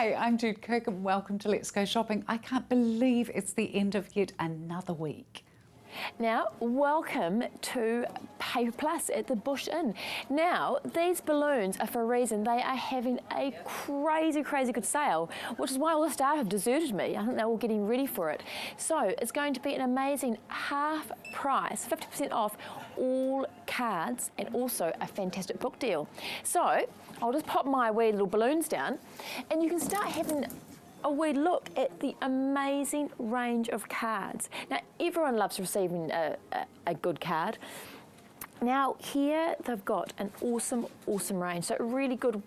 Hi, I'm Jude Kirk and welcome to Let's Go Shopping. I can't believe it's the end of yet another week. Now, welcome to Paper Plus at the Bush Inn. Now, these balloons are for a reason. They are having a crazy good sale, which is why all the staff have deserted me. I think they're all getting ready for it. So, it's going to be an amazing half price, 50% off all cards, and also a fantastic book deal. So, I'll just pop my wee little balloons down, and you can start having a wee look at the amazing range of cards. Now, everyone loves receiving a good card. Now, here they've got an awesome range. So a really good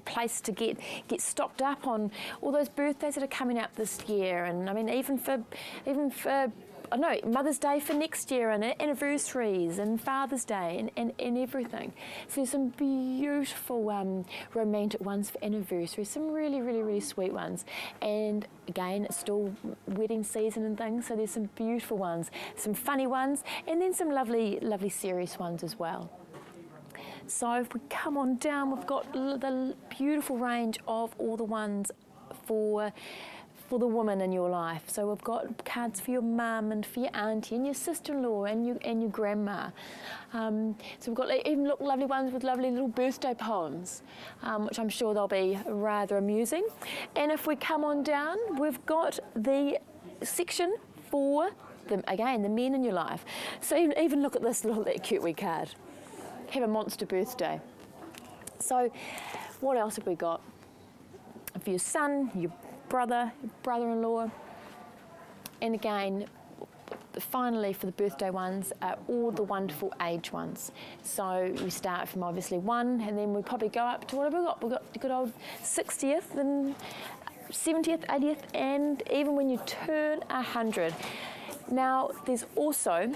place to get stocked up on all those birthdays that are coming up this year. And I mean, even for I don't know, Mother's Day for next year, and anniversaries and Father's Day and everything. So there's some beautiful romantic ones for anniversaries, some really sweet ones. And again, it's still wedding season and things, so there's some beautiful ones, some funny ones, and then some lovely serious ones as well. So if we come on down, we've got the beautiful range of all the ones for the woman in your life. So we've got cards for your mum and for your auntie and your sister-in-law and your grandma. So we've got even lovely ones with lovely little birthday poems, which I'm sure they'll be rather amusing. And if we come on down, we've got the section for the men in your life. So even look at this little cute wee card. Have a monster birthday. So what else have we got? For your son, your brother-in-law, and again, finally for the birthday ones are all the wonderful age ones. So we start from obviously 1, and then we probably go up to what have we got? We've got the good old 60th and 70th, 80th, and even when you turn 100. Now, there's also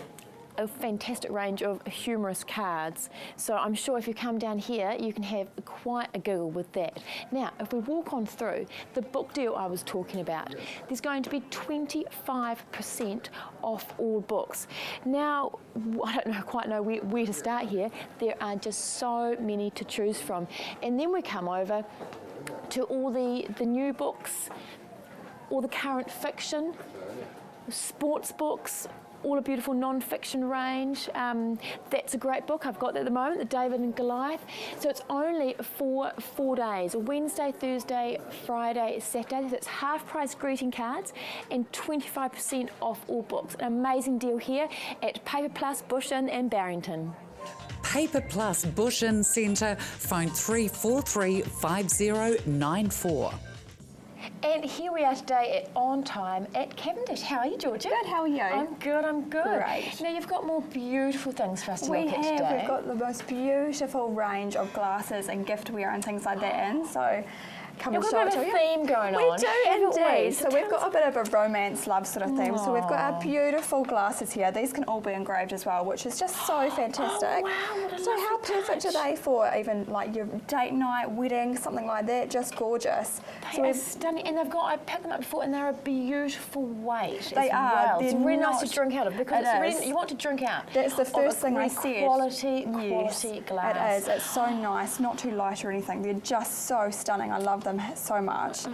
a fantastic range of humorous cards. So I'm sure if you come down here, you can have quite a giggle with that. Now, if we walk on through, the book deal I was talking about, there's going to be 25% off all books. Now, I don't quite know where to start here. There are just so many to choose from. And then we come over to all the new books, all the current fiction, sports books, all a beautiful non-fiction range. That's a great book. I've got that at the moment, the David and Goliath. So it's only for 4 days, Wednesday, Thursday, Friday, Saturday. So it's half price greeting cards and 25% off all books. An amazing deal here at Paper Plus, Bush Inn and Barrington. Paper Plus Bush Inn Centre, phone 343 5094. And here we are today at On Time at Cavendish. How are you, Georgia? Good, how are you? I'm good. Great. Now, you've got more beautiful things for us to look at today. We've got the most beautiful range of glasses and giftware and things like that in, so come and show it to you. You've got a theme going on. We do indeed. So we've got a bit of a romance love sort of theme. So we've got our beautiful glasses here. These can all be engraved as well, which is just so fantastic. Oh, wow, so how perfect are they for even like your date night, wedding, something like that? Just gorgeous. They are stunning, and I picked them up before, and they're a beautiful weight. They are. Well. It's really nice to drink out of because you want to drink out. That's the first thing I said. Quality glass. It is. It's so nice, not too light or anything. They're just so stunning. I love them so much.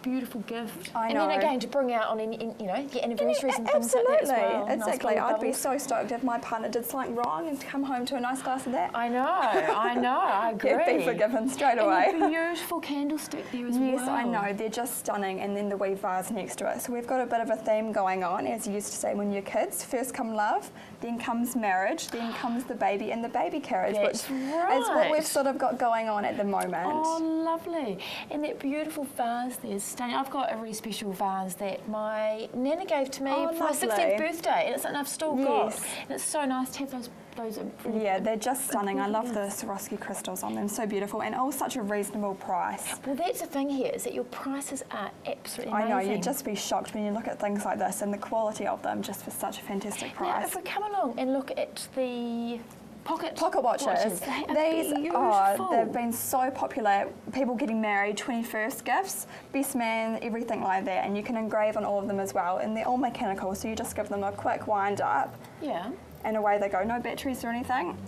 Beautiful gift. I know. And then again to bring out on your anniversaries and things like that as well. Exactly. Nice I'd be so stoked if my partner did something wrong and come home to a nice glass of that. I know. I agree. He'd be forgiven straight away. And a beautiful candlestick there as well. Yes, I know. They're just stunning. And then the wee vase next to it. So we've got a bit of a theme going on, as you used to say when you're kids. First come love, then comes marriage, then comes the baby and the baby carriage, That's which right. is what we've sort of got going on at the moment. Oh, lovely. And that beautiful vase there is stunning. I've got a really special vase that my nana gave to me for my 16th birthday, and it's something I've still got. And it's so nice to have those. Yeah, they're just stunning. I love the Swarovski crystals on them, so beautiful, and all such a reasonable price. Well, that's the thing here, is that your prices are absolutely amazing. I know, you'd just be shocked when you look at things like this and the quality of them just for such a fantastic price. Now, if we come along and look at the pocket watches. These they've been so popular. People getting married, 21st gifts, best man, everything like that, and you can engrave on all of them as well, and they're all mechanical, so you just give them a quick wind up. Yeah. And away they go, no batteries or anything.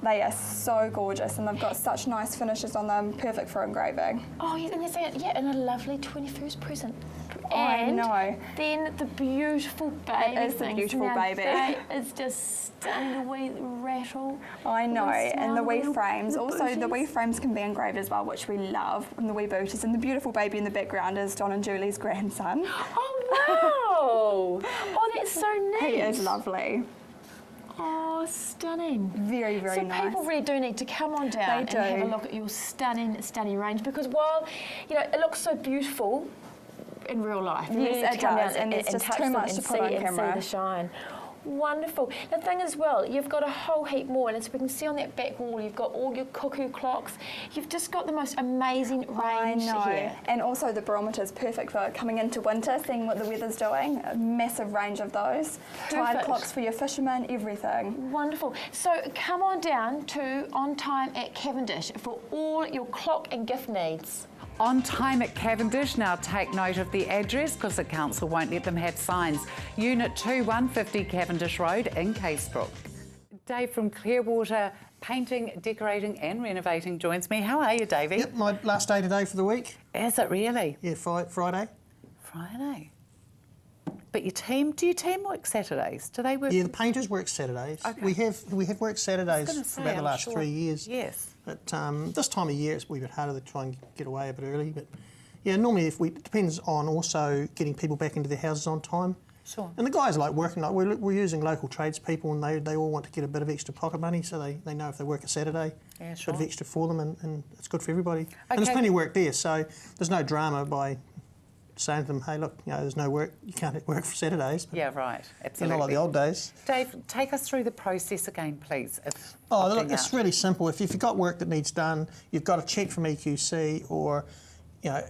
They are so gorgeous and they've got such nice finishes on them, perfect for engraving. Oh, yeah, and they're saying, yeah, and a lovely 21st present. I And know. then the beautiful baby It is the things. beautiful Now, baby. That is just stunning, the wee rattle. I know, and the wee smell, frames. the Also, the wee booties. frames can be engraved as well, which we love, and the wee booties. And the beautiful baby in the background is Don and Julie's grandson. Oh, wow! Oh, that's so neat. He is lovely. Oh, stunning. Very, very so nice. people really do need to come on down They and have a do. look at your stunning, stunning range, because while, you know, it looks so beautiful in real life, you Yes, need to it come does, down and it's just touch too them much and to put see, on and camera. see the shine. Wonderful. The thing as well, you've got a whole heap more, and as we can see on that back wall, you've got all your cuckoo clocks. You've just got the most amazing range I know. here. And also the barometer's perfect for coming into winter, seeing what the weather's doing. A massive range of those. Tide Perfect. clocks for your fishermen, everything. Wonderful. So come on down to On Time at Cavendish for all your clock and gift needs. On Time at Cavendish. Now take note of the address because the council won't let them have signs. Unit 2, 150 Cavendish Road in Casebrook. Dave from Clearwater Painting, Decorating and Renovating joins me. How are you, Davey? Yep, my last day today for the week. Is it really? Yeah, Friday. Friday. But do your team work Saturdays? Do they work? Yeah, the painters work Saturdays. Okay. We have worked Saturdays gonna for say, about the I'm last sure. 3 years. Yes. But this time of year it's a wee bit harder to try and get away a bit early. But yeah, normally it depends on also getting people back into their houses on time. Sure. And the guys like working, like we're using local tradespeople, and they all want to get a bit of extra pocket money, so they know if they work a Saturday, Yeah, a sure. bit of extra for them, and it's good for everybody. And there's Okay. plenty of work there, so there's no drama by saying to them, hey, look, there's no work, you can't work for Saturdays. But Yeah, right. you're Absolutely. not like the old days. Dave, take us through the process again, please. Of Oh, look, opting it's out. really simple. If you've got work that needs done, you've got a cheque from EQC or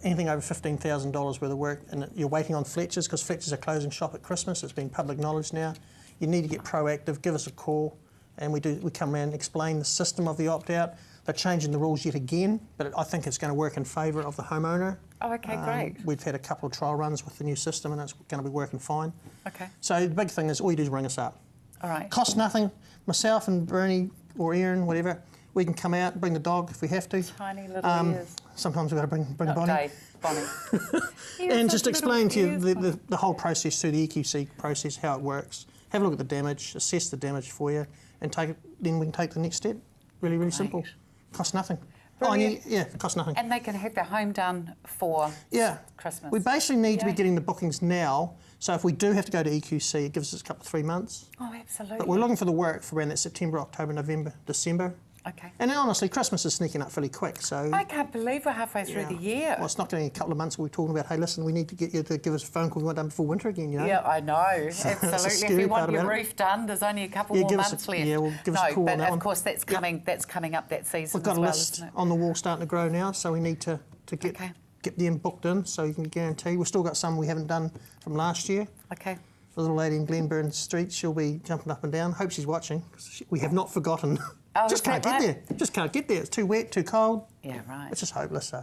anything over $15,000 worth of work, and you're waiting on Fletcher's because Fletcher's are closing shop at Christmas. It's been public knowledge now. You need to get proactive. Give us a call, and we come around and explain the system of the opt-out. They're changing the rules yet again, but I think it's going to work in favour of the homeowner. Oh, okay, great. We've had a couple of trial runs with the new system, and it's going to be working fine. Okay. So the big thing is all you do is ring us up. All right. Costs nothing. Myself and Bernie or Erin, whatever, we can come out and bring the dog if we have to. Tiny little ears. Sometimes we've got to bring Not Bonnie. Dave, Bonnie. He has And such just little explain to you ears. the whole process through the EQC process, how it works. Have a look at the damage, assess the damage for you, and then we can take the next step. Really, really simple. Right. Costs nothing. Brilliant. Costs nothing. And they can have their home done for Yeah. Christmas. We basically need to be Yeah. getting the bookings now, so if we do have to go to EQC, it gives us a couple of 3 months. Oh, absolutely. But we're looking for the work for around that September, October, November, December. Okay. And then honestly, Christmas is sneaking up fairly quick, so... I can't believe we're halfway through the year. Well, it's not going to be a couple of months we're talking about, hey, listen, we need to get you to give us a phone call, we want it done before winter again, Yeah, I know. That's the Absolutely. If scary you want part your about it. roof done, there's only a couple Yeah, more give us months a- left. yeah, well, give us a no, call on but that of one. course that's coming. That's coming up that season We've got as a well, list isn't it? on the wall starting to grow now, so we need to get Okay. them booked in so you can guarantee. We've still got some we haven't done from last year. Okay. The little lady in Glenburn Street, she'll be jumping up and down. Hope she's watching. 'Cause we have not forgotten. Oh, Just is can't that get right? there. Just can't get there. It's too wet, too cold. Yeah, right. It's just hopeless, so.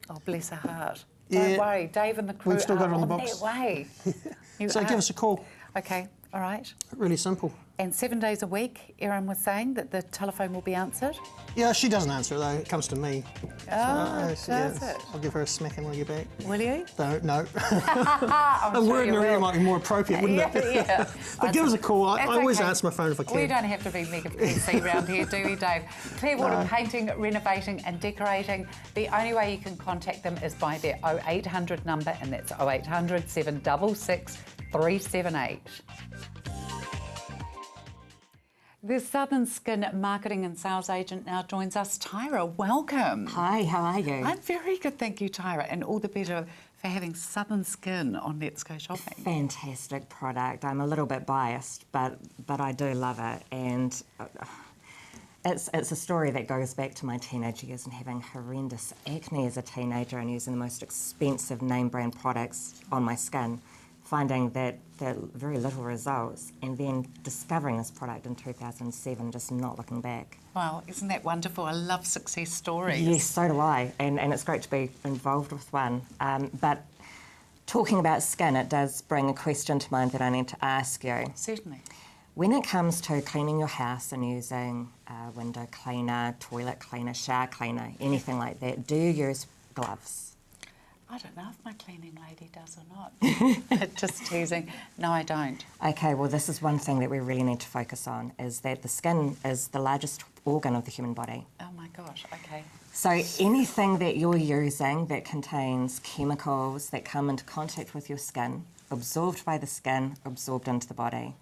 Oh, bless her heart. Yeah. Don't worry, Dave and the crew We've still got are it on the their box. way. You So are. give us a call. Okay, all right. Really simple. And 7 days a week, Erin was saying that the telephone will be answered. Yeah, she doesn't answer it though. It comes to me. Oh, does it? I'll give her a smacking when you get back. Will you? No. I'm A sure word you in her ear will. might be more appropriate, wouldn't Yeah, it? yeah. But give us a call. I That's always okay. answer my phone if I can. We don't have to be mega PC around here, do we, Dave? Clearwater Painting, Renovating and Decorating. The only way you can contact them is by their 0800 number, and that's 0800 766 378. The Southern Skin marketing and sales agent now joins us. Tyra, welcome. Hi, how are you? I'm very good, thank you, Tyra, and all the better for having Southern Skin on Let's Go Shopping. Fantastic product. I'm a little bit biased, but I do love it, and it's a story that goes back to my teenage years and having horrendous acne as a teenager and using the most expensive name brand products on my skin, finding that very little results, and then discovering this product in 2007, just not looking back. Wow, isn't that wonderful? I love success stories. Yes, so do I, and it's great to be involved with one. But talking about skin, it does bring a question to mind that I need to ask you. Certainly. When it comes to cleaning your house and using a window cleaner, toilet cleaner, shower cleaner, anything like that, do you use gloves? I don't know if my cleaning lady does or not. Just teasing. No, I don't. Okay, well, this is one thing that we really need to focus on, is that the skin is the largest organ of the human body. Oh my gosh, okay. So anything that you're using that contains chemicals that come into contact with your skin, absorbed by the skin, absorbed into the body.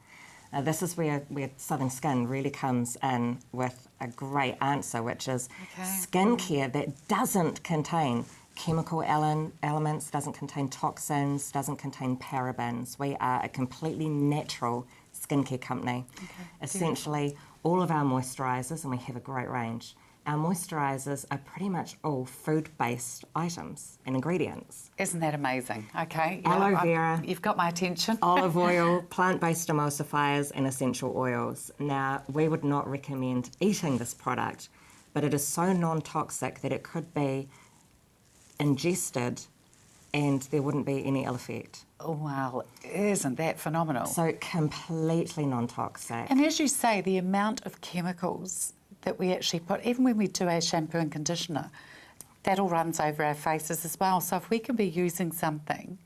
This is where Southern Skin really comes in with a great answer, which is skincare that doesn't contain chemical elements, doesn't contain toxins, doesn't contain parabens. We are a completely natural skincare company. Essentially, all of our moisturisers, and we have a great range, our moisturisers are pretty much all food-based items and ingredients. Isn't that amazing? Okay. Aloe vera. You've got my attention. Olive oil, plant-based emulsifiers and essential oils. Now, we would not recommend eating this product, but it is so non-toxic that it could be ingested and there wouldn't be any ill effect. Oh, wow, isn't that phenomenal? So completely non-toxic. And as you say, the amount of chemicals that we actually put, even when we do our shampoo and conditioner, that all runs over our faces as well. So if we can be using something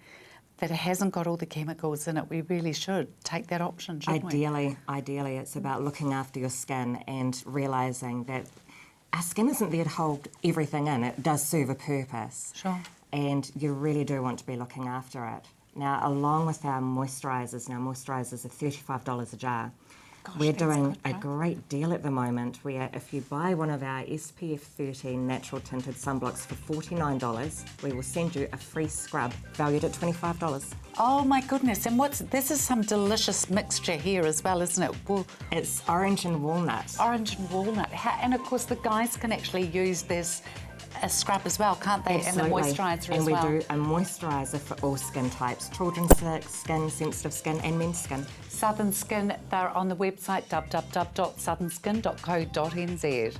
that hasn't got all the chemicals in it, we really should take that option, shouldn't we? Ideally, it's about looking after your skin and realising that our skin isn't there to hold everything in. It does serve a purpose. Sure. And you really do want to be looking after it. Now, along with our moisturisers, now moisturisers are $35 a jar. We're doing a great deal at the moment where if you buy one of our SPF 13 natural tinted sunblocks for $49, we will send you a free scrub valued at $25. Oh my goodness, and this is some delicious mixture here as well, isn't it? Well, it's orange and walnut. Orange and walnut. And of course the guys can actually use this a scrub as well, can't they? Absolutely. And a moisturiser as well. well. And we do a moisturiser for all skin types, children's skin, sensitive skin and men's skin. Southern Skin, they're on the website www.southernskin.co.nz.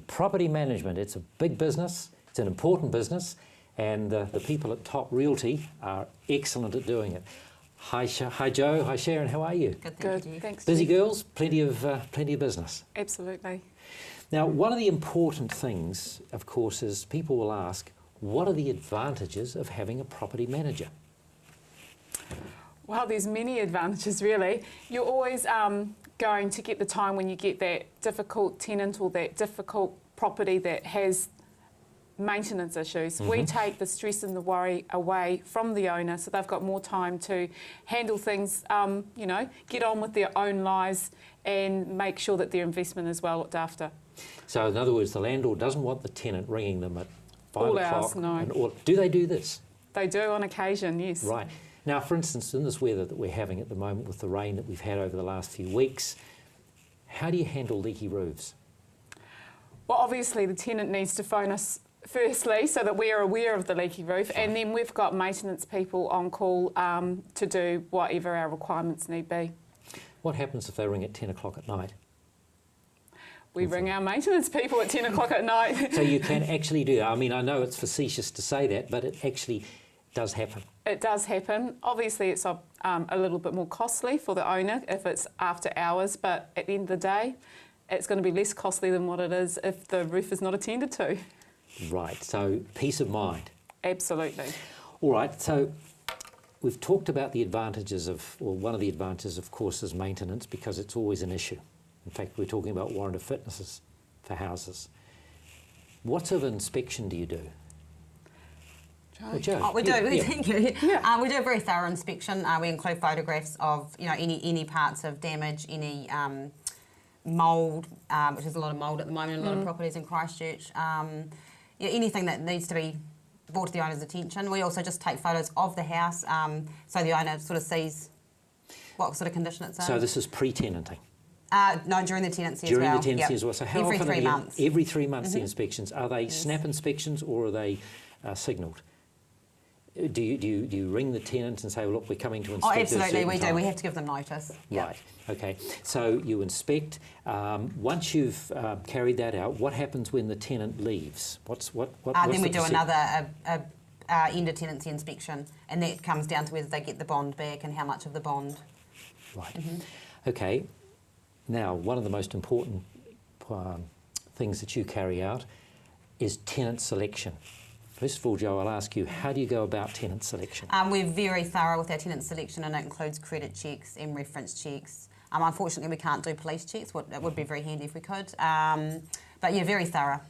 Property management, it's a big business, it's an important business, and the people at Top Realty are excellent at doing it. Hi Jo, hi Sharon, how are you? Good, thanks. Busy girls, plenty of business. Absolutely. Now, one of the important things, of course, is people will ask, what are the advantages of having a property manager? Well, there's many advantages, really. You're always going to get the time when you get that difficult tenant or that difficult property that has maintenance issues. We take the stress and the worry away from the owner, so they've got more time to handle things, you know, get on with their own lives and make sure that their investment is well looked after. So, in other words, the landlord doesn't want the tenant ringing them at 5 All o'clock. hours, no. Do they do this? They do on occasion, yes. Right. Now, for instance, in this weather that we're having at the moment with the rain that we've had over the last few weeks, how do you handle leaky roofs? Well, obviously the tenant needs to phone us firstly so that we are aware of the leaky roof, and then we've got maintenance people on call to do whatever our requirements need be. What happens if they ring at 10 o'clock at night? We ring our maintenance people at 10 o'clock at night. So you can actually do that. I mean, I know it's facetious to say that, but it actually does happen. It does happen. Obviously, it's a little bit more costly for the owner if it's after hours, but at the end of the day, it's going to be less costly than what it is if the roof is not attended to. Right, so peace of mind. Absolutely. All right, so we've talked about the advantages of, well, one of the advantages, of course, is maintenance, because it's always an issue. In fact, we're talking about warrant of fitnesses for houses. What sort of inspection do you do? Jo? Jo. Oh, we do. Yeah. Thank you. Yeah. We do a very thorough inspection. We include photographs of any parts of damage, any mould, which is a lot of mould at the moment in a lot of properties in Christchurch. Anything that needs to be brought to the owner's attention. We also just take photos of the house so the owner sort of sees what sort of condition it's in. So this is pre-tenanting? No, during the tenancy During as well. the tenancy as well. So how every often 3 are the, months. Every 3 months the inspections. Are they snap inspections or are they signalled? Do you ring the tenant and say, well, look, we're coming to inspect? Oh, absolutely, we do. Time? We have to give them notice. Right. Okay. So you inspect. Once you've carried that out, what happens when the tenant leaves? What's Then we the do procedure? a end of tenancy inspection, and that comes down to whether they get the bond back and how much of the bond. Right. Okay. Now, one of the most important things that you carry out is tenant selection. First of all, Jo, I'll ask you, how do you go about tenant selection? We're very thorough with our tenant selection, and it includes credit checks and reference checks. Unfortunately, we can't do police checks. It would be very handy if we could. But yeah, very thorough.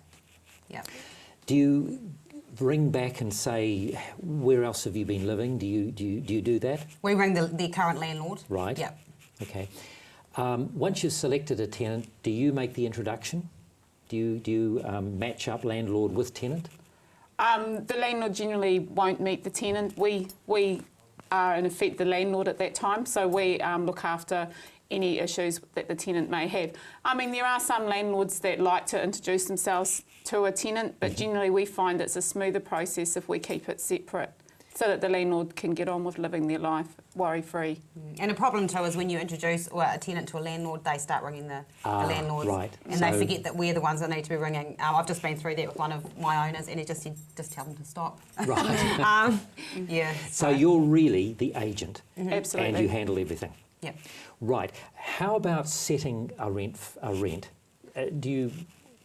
Yeah. Do you bring back and say, where else have you been living? Do you do that? We ring the current landlord. Right. Yeah. Okay. Once you've selected a tenant, do you make the introduction? Do you match up landlord with tenant? The landlord generally won't meet the tenant. We are in effect the landlord at that time, so we look after any issues that the tenant may have. I mean, there are some landlords that like to introduce themselves to a tenant, but generally we find it's a smoother process if we keep it separate, so that the landlord can get on with living their life worry-free. And a problem too is when you introduce a tenant to a landlord, they start ringing the landlord, right. and they forget that we're the ones that need to be ringing. I've just been through that with one of my owners, and he just said, just tell them to stop. Right. Yeah. So you're really the agent, Absolutely. and you handle everything. Yep. Right. How about setting a rent? Do you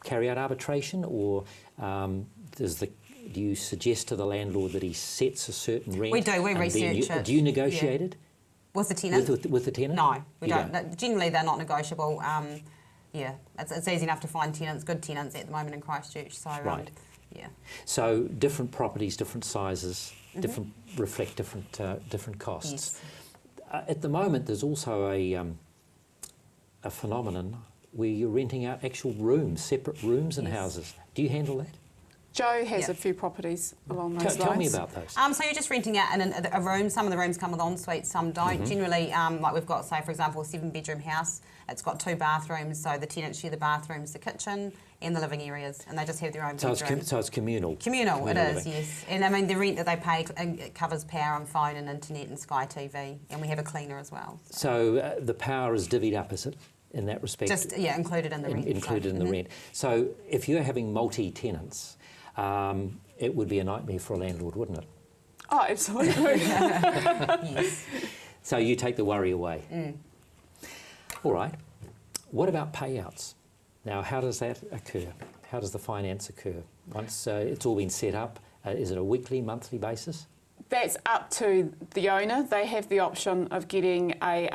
carry out arbitration, or do you suggest to the landlord that he sets a certain rent? We do. We and research it. Do you negotiate it With the tenant? with the tenant? No, we You don't. Generally, they're not negotiable. Yeah, it's easy enough to find tenants, good tenants at the moment in Christchurch. So Right. Yeah. So different properties, different sizes, reflect different costs. Yes. At the moment, there's also a phenomenon where you're renting out actual rooms, separate rooms in houses. Do you handle that? Jo has Yeah. a few properties along those lines. Tell me about those. So you're just renting out a room. Some of the rooms come with en-suite, some don't. Generally, like we've got, say, for example, a 7-bedroom house. It's got 2 bathrooms, so the tenants share the bathrooms, the kitchen, and the living areas, and they just have their own bedroom. So it's communal. Communal, it is, living. yes. And I mean, the rent that they pay, it covers power and phone and internet and Sky TV, and we have a cleaner as well. So the power is divvied up, is it, in that respect? Just, included in the rent. Included in the rent. So if you're having multi-tenants, it would be a nightmare for a landlord, wouldn't it? Oh, absolutely. Yes. So you take the worry away. All right. What about payouts? Now, how does that occur? How does the finance occur? Once it's all been set up, is it a weekly, monthly basis? That's up to the owner. They have the option of getting a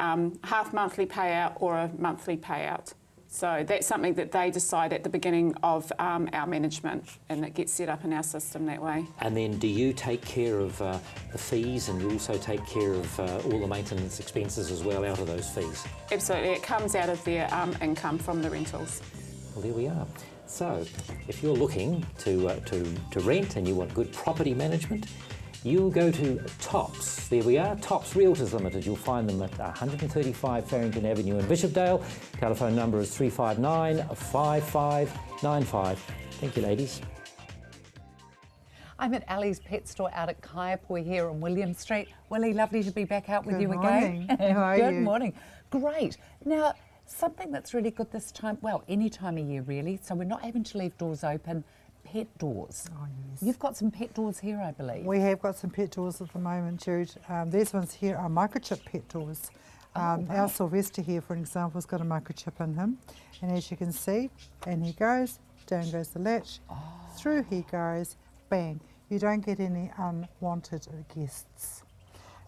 half-monthly payout or a monthly payout. So that's something that they decide at the beginning of our management, and it gets set up in our system that way. And then do you take care of the fees, and you also take care of all the maintenance expenses as well out of those fees? Absolutely. It comes out of their income from the rentals. Well, there we are. So if you're looking to rent and you want good property management, you'll go to Tops. There we are, Tops Realtors Limited. You'll find them at 135 Farrington Avenue in Bishopdale. Telephone number is 359 5595. Thank you, ladies. I'm at Ali's Pet Store out at Kaiapoi here on William Street. Willie, lovely to be back out with Good you morning. again. How are Good you? morning. Great. Now, something that's really good this time, well, any time of year really, so we're not having to leave doors open. Pet doors. Oh, yes. You've got some pet doors here, I believe. We have got some pet doors at the moment, Jude. These ones here are microchip pet doors. Our Sylvester here, for example, has got a microchip in him. And as you can see, in he goes, down goes the latch, through he goes, bang. You don't get any unwanted guests.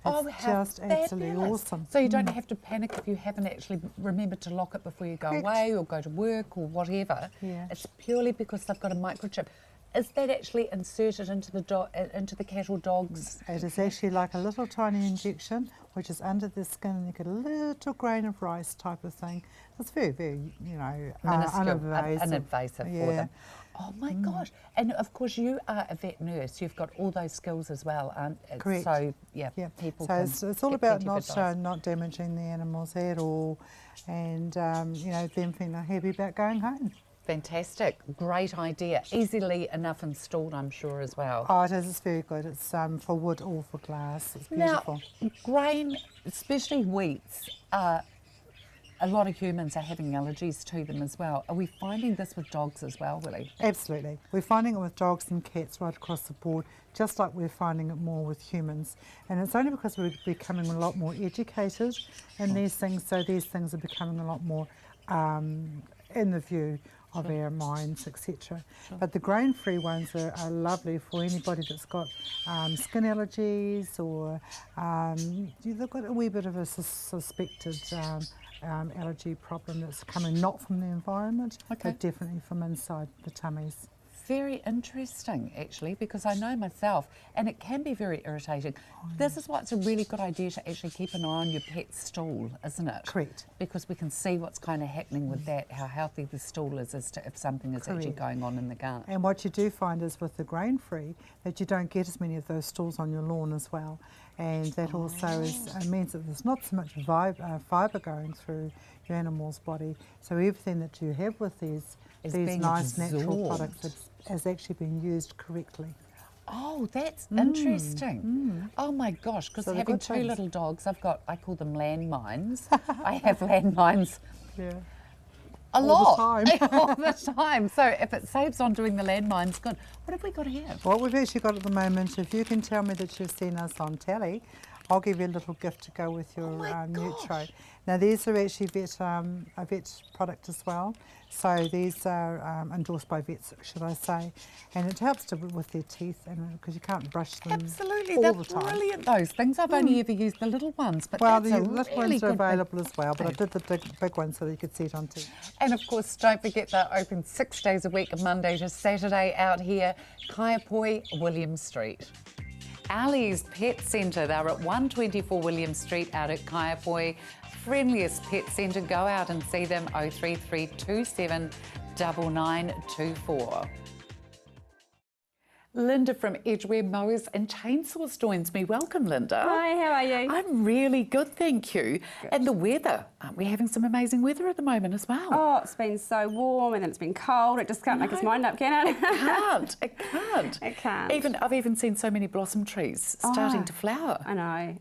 It's how just absolutely fabulous. awesome. So you don't have to panic if you haven't actually remembered to lock it before you go Correct. away or go to work or whatever. Yeah. It's purely because they've got a microchip. Is that actually inserted into the cattle dogs? It is actually like a little tiny injection, which is under the skin, and you get a little grain of rice type of thing. It's very, very, Minuscule, uninvasive. uninvasive for them. Oh my gosh. And of course you are a vet nurse. You've got all those skills as well, aren't it? Correct. So, people can it's all get about plenty of advice. not damaging the animals at all, and them feeling happy about going home. Fantastic. Great idea. Easily enough installed, I'm sure, as well. Oh, it is. It's very good. It's for wood or for glass. It's beautiful. Now, grain, especially wheats, a lot of humans are having allergies to them as well. Are we finding this with dogs as well, Willie? Absolutely. We're finding it with dogs and cats right across the board. just like we're finding it more with humans. And it's only because we're becoming a lot more educated in these things, so these things are becoming a lot more in the view of our minds, etc. But the grain-free ones are lovely for anybody that's got skin allergies, or they've got a wee bit of a suspected allergy problem that's coming not from the environment, but definitely from inside the tummies. Very interesting, actually, because I know myself, and it can be very irritating. This is why it's a really good idea to actually keep an eye on your pet's stool, isn't it? Correct. Because we can see what's kind of happening with that, how healthy the stool is as to if something is actually going on in the gut. And what you do find is with the grain-free, that you don't get as many of those stools on your lawn as well. And that also means that there's not so much fibre going through your animal's body. So everything that you have with these nice natural products has actually been used correctly. Oh, that's interesting. Oh my gosh, because So having good two things. little dogs, I call them landmines. I have landmines Yeah. a All the lot. time. All the time. So if it saves on doing the landmines, good. What have we got here? What we've actually got at the moment, if you can tell me that you've seen us on telly, I'll give you a little gift to go with your Nutro. Now these are actually a vet product as well. So these are endorsed by vets, should I say, and it helps with their teeth, and because you can't brush them Absolutely, all they're the time. brilliant, those things. I've only ever used the little ones, but Well, that's the a little really ones are good thing. available as well, but I did the big one so that you could see it on TV. And of course, don't forget they're open 6 days a week, Monday to Saturday, out here, Kaiapoi, William Street. Ali's Pet Centre, they're at 124 William Street out at Kaiapoi. Friendliest pet centre, go out and see them, 03327 9924. Linda from Edgeware Mowers and Chainsaws joins me. Welcome, Linda. Hi, how are you? I'm really good, thank you. Good. And the weather, aren't we having some amazing weather at the moment as well? Oh, it's been so warm and then it's been cold. It just can't make its mind up, can it? It can't. It can't. I've even seen so many blossom trees starting to flower. I know.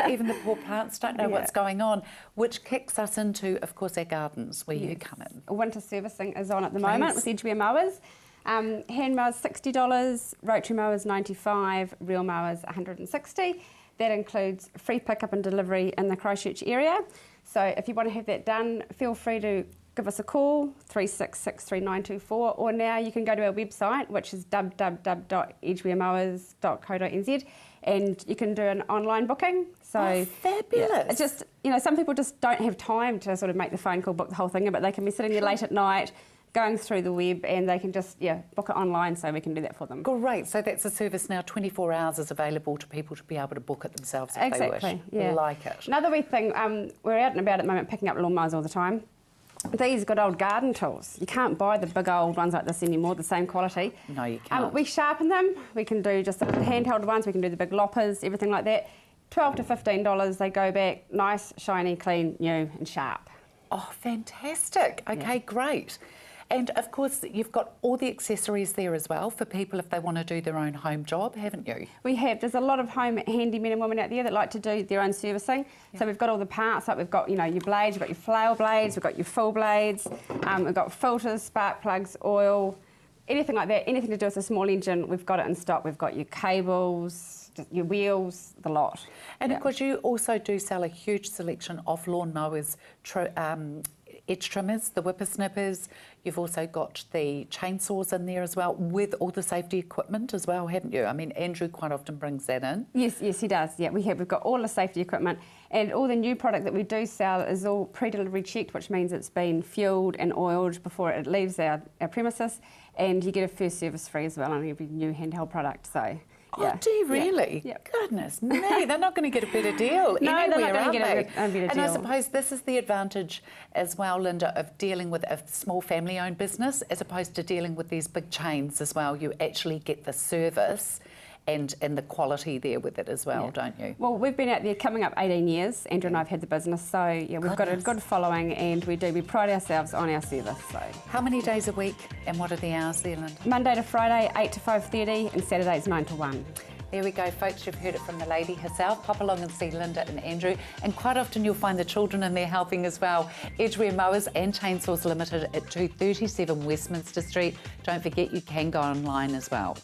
Even the poor plants don't know what's going on, which kicks us into, of course, our gardens where you come in. Winter servicing is on at the moment with Edgeware Mowers. Hand mowers $60, rotary mowers $95, reel mowers $160. That includes free pickup and delivery in the Christchurch area. So if you want to have that done, feel free to give us a call, 3663 or now you can go to our website, which is www.edgewaremowers.co.nz, and you can do an online booking. So fabulous. It's just, some people just don't have time to sort of make the phone call, book the whole thing, but they can be sitting there late at night, going through the web, and they can just book it online, so we can do that for them. Great, so that's a service now 24 hours is available to people to be able to book it themselves if they wish. Yeah. Like it. Another wee thing, we're out and about at the moment picking up lawnmowers all the time. These good old garden tools, you can't buy the big old ones like this anymore, the same quality. No, you can't. We sharpen them, we can do just the handheld ones, we can do the big loppers, everything like that. $12 to $15, they go back nice, shiny, clean, new and sharp. Oh, fantastic. Okay, great. And of course, you've got all the accessories there as well for people if they want to do their own home job, haven't you? We have. There's a lot of home handymen and women out there that like to do their own servicing. Yeah. So we've got all the parts, like we've got, your blades, we've got your flail blades, we've got your full blades, we've got filters, spark plugs, oil, anything like that, anything to do with a small engine, we've got it in stock. We've got your cables, your wheels, the lot. And of course, you also do sell a huge selection of lawn mowers, edge trimmers, the whippersnippers. You've also got the chainsaws in there as well, with all the safety equipment as well, haven't you? I mean, Andrew quite often brings that in. Yes, he does. Yeah, we've got all the safety equipment, and all the new product that we do sell is all pre-delivery checked, which means it's been fueled and oiled before it leaves our premises, and you get a first service free as well on every new handheld product. So. Oh, do you really? Yeah. Goodness me, they're not going to get a better deal anywhere, they're not are going to they? get a better deal. And I suppose this is the advantage as well, Linda, of dealing with a small family-owned business as opposed to dealing with these big chains as well. You actually get the service and the quality there with it as well, don't you? Well, we've been out there coming up 18 years. Andrew and I have had the business, so we've got a good following, and we pride ourselves on our service. So, how many days a week, and what are the hours there, Linda? Monday to Friday, 8 to 5:30, and Saturdays 9 to 1. There we go, folks. You've heard it from the lady herself. Pop along and see Linda and Andrew. And quite often you'll find the children in there helping as well. Edgeware Mowers and Chainsaws Limited at 237 Westminster Street. Don't forget, you can go online as well.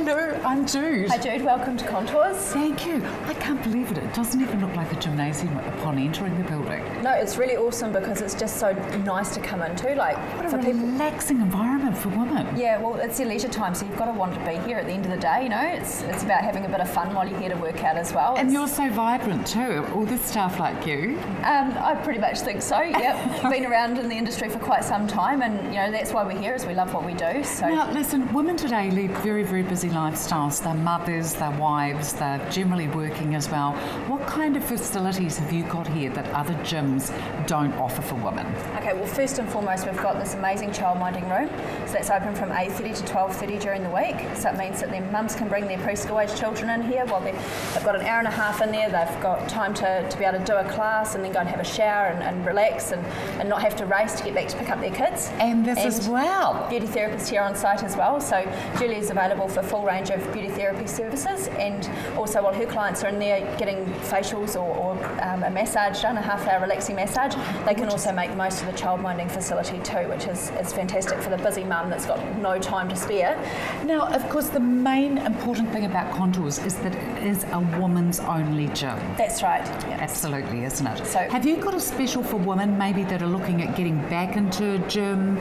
Hello, I'm Jude. Hi Jude, welcome to Contours. Thank you. I can't believe it. It doesn't even look like a gymnasium upon entering the building. No, it's really awesome because it's just so nice to come into. Like, What a for people. relaxing environment for women. Yeah, well, it's your leisure time, so you've got to want to be here at the end of the day. You know, it's about having a bit of fun while you're here to work out as well. And you're so vibrant too. All this staff like you. I pretty much think so. Yep, been around in the industry for quite some time, and you know that's why we're here. Is we love what we do. So. Now, listen, women today lead very, very busy lifestyles. They're mothers, they're wives, they're generally working as well. What kind of facilities have you got here that other gyms don't offer for women? Okay, well, first and foremost, we've got this amazing childminding room. So that's open from 8:30 to 12:30 during the week. So it means that their mums can bring their preschool age children in here while they've got an hour and a half in there. They've got time to be able to do a class and then go and have a shower and relax and not have to race to get back to pick up their kids. And this as well. Beauty therapist here on site as well. So Julie is available for a full range of beauty therapy services, and also while her clients are in there getting facials or a massage done, a half-hour relaxing massage, they can also make the most of the childminding facility too, which is fantastic for the busy mum that's got no time to spare. Now, of course, the main important thing about Contours is that it is a woman's only gym. That's right. Yeah. Absolutely, isn't it? So- have you got a special for women maybe that are looking at getting back into a gym,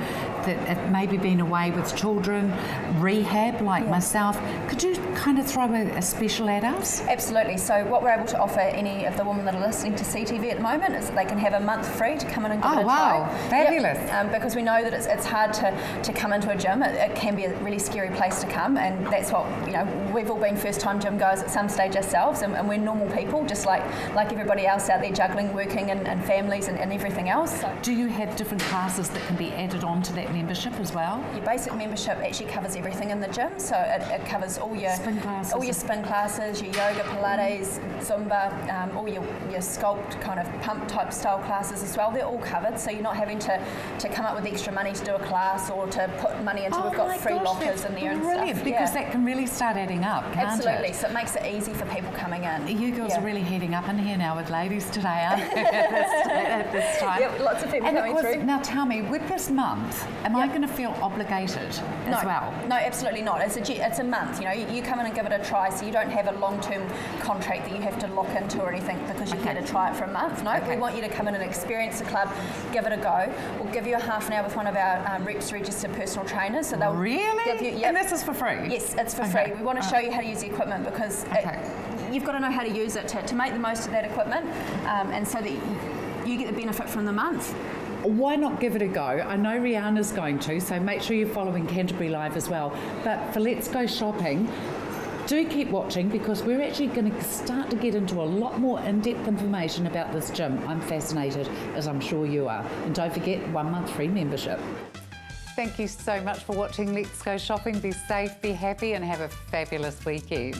that have maybe been away with children, rehab like myself? Could you kind of throw a special at us? Absolutely. So what we're able to offer any of the women that are listening to CTV at the moment is that they can have a month free to come in and give it a try. Fabulous. Yep. Because we know that it's hard to come into a gym. It can be a really scary place to come, and that's what, you know, we've all been first-time gym goers at some stage ourselves, and we're normal people, just like everybody else out there, juggling, working, and families and everything else. So Do you have different classes that can be added on to that membership as well? your basic membership actually covers everything in the gym, so it covers all your Spin classes. all your spin classes, your yoga, Pilates, Zumba, all your sculpt kind of pump type style classes as well. They're all covered, so you're not having to come up with extra money to do a class or to put money into. We've got free lockers in there and brilliant, stuff. because that can really start adding up, can't Absolutely. it? So it makes it easy for people coming in. You girls Yeah. are really heading up in here now with ladies today, aren't you, at this time? Yep, lots of people and coming of course, through. now tell me, with this month, am I going to feel obligated as well? No, absolutely not. It's a month. You know, you come in and give it a try, so you don't have a long-term contract that you have to lock into or anything because you're here to try it for a month. No, we want you to come in and experience the club, give it a go. We'll give you a half an hour with one of our reps registered personal trainers, so they'll Really? give you. And this is for free? Yes, it's for Okay. free. We want to show you how to use the equipment because you've got to know how to use it to make the most of that equipment, and so that you get the benefit from the month. Why not give it a go? I know Rihanna's going to, so make sure you're following Canterbury Live as well. But for Let's Go Shopping, do keep watching because we're actually going to start to get into a lot more in-depth information about this gym. I'm fascinated, as I'm sure you are. And don't forget, 1 month free membership. Thank you so much for watching Let's Go Shopping. Be safe, be happy, and have a fabulous weekend.